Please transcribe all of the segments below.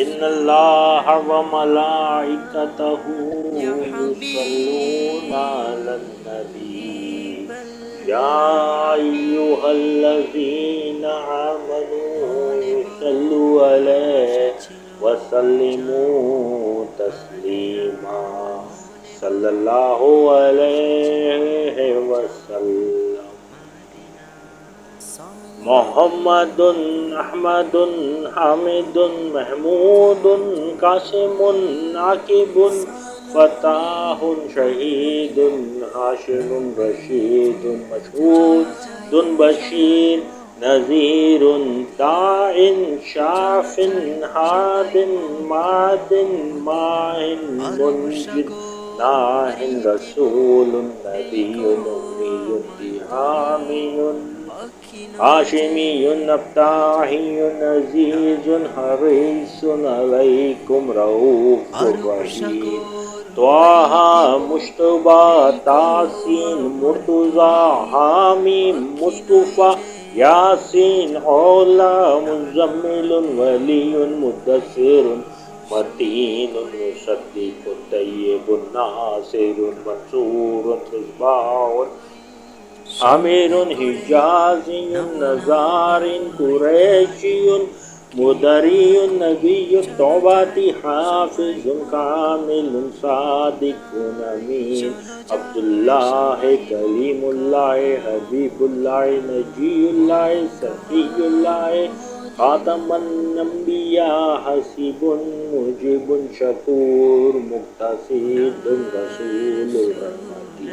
इन्नल्लाह व मलाइकतहू युसल्लूना अलन नबी या अय्युहल्लज़ीना आमनू सल्लु अलैहि व सल्लिमू तस्लीमा सल्लल्लाहु अलैहि वसल्लम। मोहम्मदुन अहमदुन हामिदुन महमूदुन कासिमुन आकिबुन फताहुन शहीदुन हाशिरुन रशीदुन मशहूदुन बशीर नज़ीरुन दाइन शाफिन हादिन मादिन माहिन मुंजिर नाहिन रसूलुन नबियुन उम्मियुन तिहामियुन हाशिमियुन अब्ताहियुन अज़ीज़ुन हरीसुन अलैकुम रऊफ़ुर रहीम। त्वाहा मुश्तबा तासीन मुर्तज़ा हामीम मुस्तफ़ा यासीन औला मुज़म्मिलुन वलियुन मुद्दस्सिरुन मतीनुन मुसद्दिक़ुन तय्यिबुन नासिरुन मंसूरुन मिस्बाहुन आमिरुन हिजाज़ियुन नज़ारिन कुरैशियुन मुदरियुन नबियुन तौबाती हाफ़िज़ुन कामिलुन सादिक़ुन अमीन अब्दुल्लाह कलीमुल्लाह हबीबुल्लाह नजीयुल्लाह सफ़ीयुल्लाह ख़ातमुन नबिय्या हसीबुन मुजीबुन शकूर मुक़्तसिदुन रसूलुर रहमती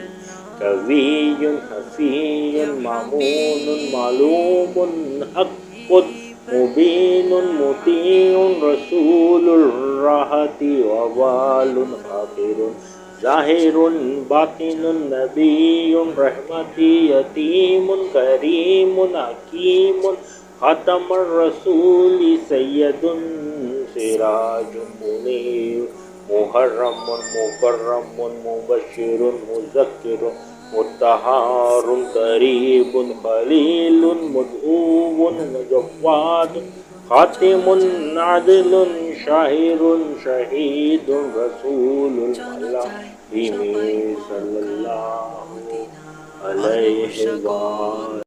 कवियुन हफ़ीयुन मामूनुन मालूमुन हक़्क़ुन मुबीनुन मुतीउन रसूलुर रहमति ववालुन ग़ाफ़िरुन ज़ाहिरुन बातिनुन नबियुन रहमती यतीमुन करीमुन हकीमुन ख़ातमुर रसूली सय्यदुन सिराजुन मुनीर मुहर्रमुन मुकर्रमुन मुबश्शिरुन मुज़क्किरुन मुत्तहहारुन करीबुन खलीलुन मदऊउन मुजव्वादुन ख़ातिमुन अदलुन शाहिरुन शहीदुन रसूलुल मलाइमी सल्लल्लाहु अलैहि व